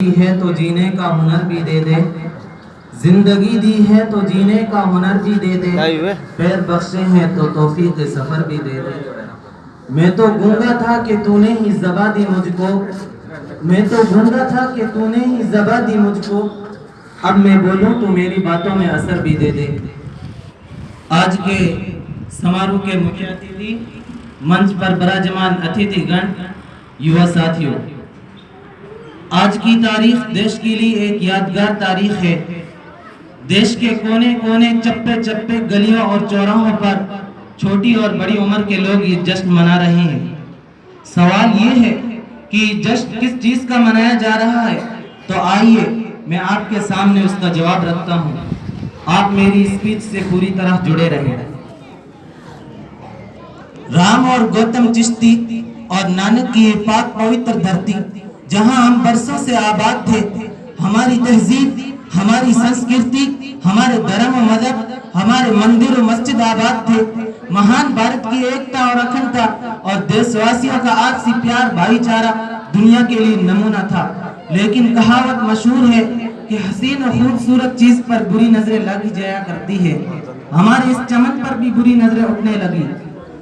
दी है तो जीने का हुनर भी दे दे, जिंदगी दी है तो जीने का हुनर भी दे दे, पैर बख्शे हैं तो तौफीक सफर भी दे दे। मैं तो गूंगा था कि तूने ही ज़बा दी मुझको, मैं तो गूंगा था कि तूने ही ज़बा दी मुझको, अब मैं बोलूं तो मेरी बातों में असर भी दे दे। आज के समारोह के मुख्य अतिथि, मंच पर विराजमान अतिथिगण, युवा साथियों, आज की तारीख देश के लिए एक यादगार तारीख है। देश के कोने कोने, चप्पे चप्पे, गलियों और चौराहों पर छोटी और बड़ी उम्र के लोग ये जश्न मना रहे हैं। सवाल ये है कि जश्न किस चीज का मनाया जा रहा है, तो आइए मैं आपके सामने उसका जवाब रखता हूँ। आप मेरी स्पीच से पूरी तरह जुड़े रहें। राम और गौतम चिश्ती और नानक की पाक पवित्र धरती, जहां हम बरसों से आबाद थे, हमारी तहजीब, हमारी संस्कृति, हमारे धर्म और मजहब, हमारे मंदिर और मस्जिद आबाद थे। महान भारत की एकता और अखंडता और देशवासियों का आपसी प्यार, भाईचारा दुनिया के लिए नमूना था। लेकिन कहावत मशहूर है कि हसीन और खूबसूरत चीज पर बुरी नजरें लगी जाया करती है। हमारे इस चमन पर भी बुरी नजरें उठने लगी।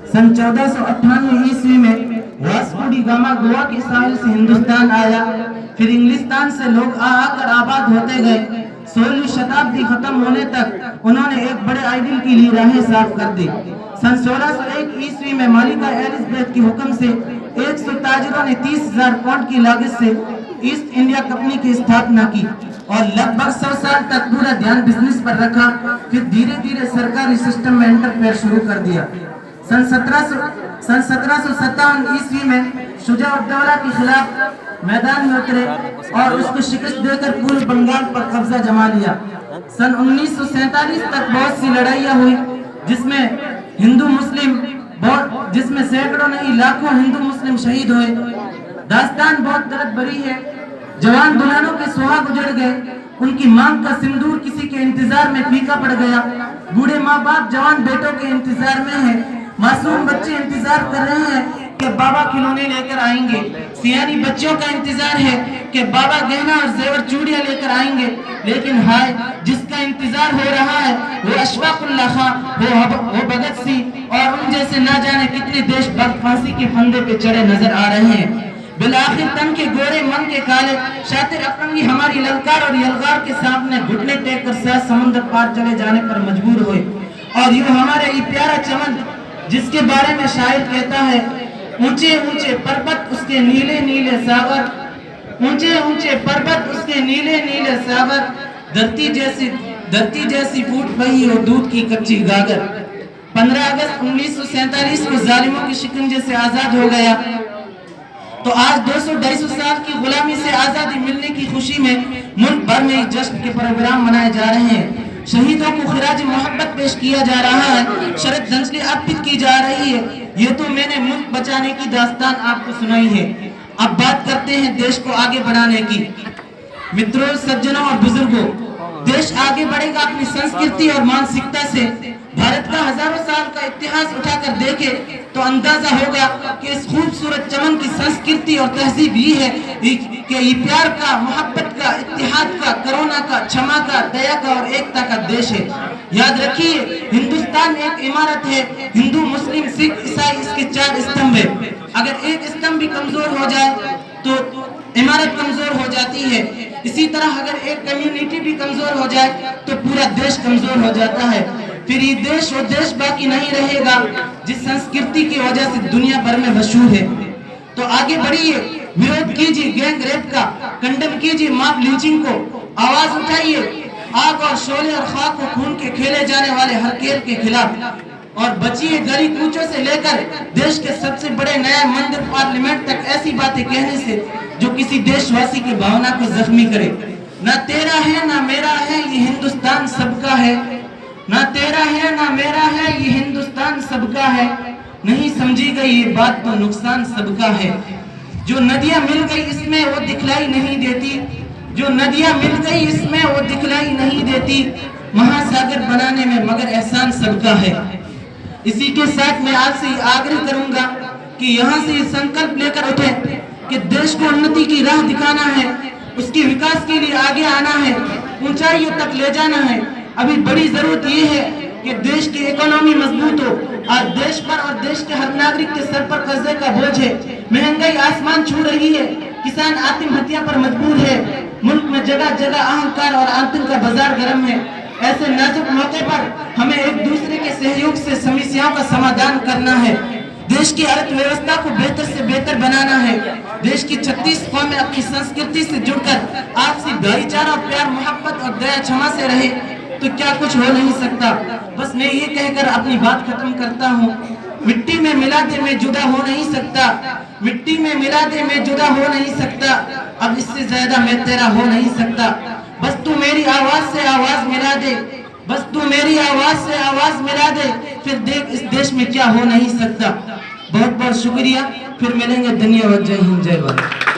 सन 1498 ईस्वी में वास्को डी गामा गोवा के साहिल से हिंदुस्तान आया। फिर इंग्लिस्तान से लोग आकर आबाद होते गए। 16वीं शताब्दी खत्म होने तक उन्होंने एक बड़े आइडियल के लिए राहें साफ कर दी। सन 1601 ईस्वी में मालिका एलिजाबेथ के हुक्म से 100 ताजिरों ने 30,000 पाउंड की लागत से ईस्ट इंडिया कंपनी की स्थापना की और लगभग 100 साल तक पूरा ध्यान बिजनेस पर रखा। फिर धीरे धीरे सरकारी सिस्टम में एंटरफेयर शुरू कर दिया। सन 1757 ईस्वी में शुजा-उद-दौला के खिलाफ मैदान में उतरे और उसको शिकस्त देकर पूरे बंगाल पर कब्जा जमा लिया। सन 1947 तक बहुत सी लड़ाइयाँ हुई, जिसमें सैकड़ों नहीं लाखों हिंदू मुस्लिम शहीद हुए। दास्तान बहुत दर्द भरी है। जवान दुल्हनों के सुहाग उजड़ गए, उनकी मांग का सिंदूर किसी के इंतजार में फीका पड़ गया। बूढ़े माँ बाप जवान बेटों के इंतजार में हैं। मासूम बच्चे इंतजार कर रहे हैं कि बाबा खिलौने लेकर आएंगे। सियानी बच्चों का इंतजार है कि बाबा गहना और जेवर चूड़ियां लेकर आएंगे। लेकिन हाय, जिसका इंतजार हो रहा है वो अशफाकुल्लाह खां, वो भगत सिंह और उन जैसे ना जाने कितने देशभक्त फांसी के फंदे पे चढ़े नजर आ रहे हैं। बिलाखिर तन के गोरे मन के काले शातिर अफरंगी हमारी ललकार और यलगार के सामने घुटने टेक कर सात समंदर पार चले जाने पर मजबूर हुए। और यूं हमारे ये प्यारा चमन, जिसके बारे में शायर कहता है, ऊंचे ऊंचे पर्वत उसके नीले नीले सागर, ऊंचे ऊंचे पर्वत उसके नीले नीले सागर, धरती जैसी फूट पई और दूध की कच्ची गागर। 15 अगस्त 1947 को जालिमों के शिकंजे से आजाद हो गया। तो आज 200-250 साल की गुलामी से आजादी मिलने की खुशी में मुल्क भर में जश्न के प्रोग्राम मनाए जा रहे हैं। शहीदों को खिराज मोहब्बत पेश किया जा रहा है, श्रद्धांजलि अर्पित की जा रही है। ये तो मैंने मुल्क बचाने की दास्तान आपको सुनाई है। अब बात करते हैं देश को आगे बढ़ाने की। मित्रों, सज्जनों और बुजुर्गों, देश आगे बढ़ेगा अपनी संस्कृति और मानसिकता से। भारत का हजारों साल का इतिहास उठाकर देखे तो अंदाजा होगा कि इस खूबसूरत चमन की संस्कृति और तहजीब ये है कि ये प्यार का, मोहब्बत का, इत्तेहाद का, करुणा का, क्षमा का, दया का और एकता का देश है। याद रखिए, हिंदुस्तान एक इमारत है। हिंदू, मुस्लिम, सिख, ईसाई इसके 4 स्तंभ है। अगर एक स्तंभ भी कमजोर हो जाए तो इमारत कमजोर हो जाती है। इसी तरह अगर एक कम्युनिटी भी कमजोर हो जाए तो पूरा देश कमजोर हो जाता है। फिर ये देश और देश बाकी नहीं रहेगा जिस संस्कृति की वजह से दुनिया भर में मशहूर है। तो आगे बढ़िए, विरोध कीजिए गैंग रेप का, कंडेम कीजिए मॉब लिंचिंग को, आवाज उठाइए आग और शोले और खाक को खून के खेले जाने वाले हर खेल के खिलाफ, और बचिए गली कूचों से लेकर देश के सबसे बड़े नए मंदिर पार्लियामेंट तक ऐसी बातें कहने से जो किसी देशवासी की भावना को जख्मी करे। ना तेरा है ना मेरा है, ये हिंदुस्तान सबका है। ना तेरा है ना मेरा है, ये हिंदुस्तान सबका है। नहीं समझी गई ये बात तो नुकसान सबका है। जो नदियां मिल गई इसमें वो दिखलाई नहीं देती, जो नदियां मिल गई इसमें वो दिखलाई नहीं देती। महासागर बनाने में मगर एहसान सबका है। इसी के साथ मैं आपसे आग्रह करूंगा कि यहाँ से संकल्प लेकर उठे कि देश को उन्नति की राह दिखाना है, उसके विकास के लिए आगे आना है, ऊंचाइयों तक ले जाना है। अभी बड़ी जरूरत ये है कि देश की इकोनॉमी मजबूत हो। आज देश पर और देश के हर नागरिक के सर पर कर्जे का बोझ है, महंगाई आसमान छू रही है, किसान आत्महत्या पर मजबूर है, मुल्क में जगह जगह अहंकार और आतंक का बाजार गर्म है। ऐसे नाजुक मौके पर हमें एक दूसरे के सहयोग से समस्याओं का समाधान करना है। देश की अर्थव्यवस्था को बेहतर से बेहतर बनाना है। देश की 36 कौमें अपनी संस्कृति से जुड़कर आपसी भाईचारा, प्यार, मोहब्बत और दया क्षमा से रहे तो क्या कुछ हो नहीं सकता। बस मैं ये कहकर अपनी बात खत्म करता हूँ। मिट्टी में मिला दे मैं जुदा हो नहीं सकता, मिट्टी में मिला दे मैं जुदा हो नहीं सकता, अब इससे ज्यादा मैं तेरा हो नहीं सकता। बस तू मेरी आवाज से आवाज मिला दे, बस तू मेरी आवाज से आवाज मिला दे, फिर देख इस देश में क्या हो नहीं सकता। बहुत बहुत शुक्रिया, फिर मिलेंगे। धन्यवाद। जय हिंद, जय भारत।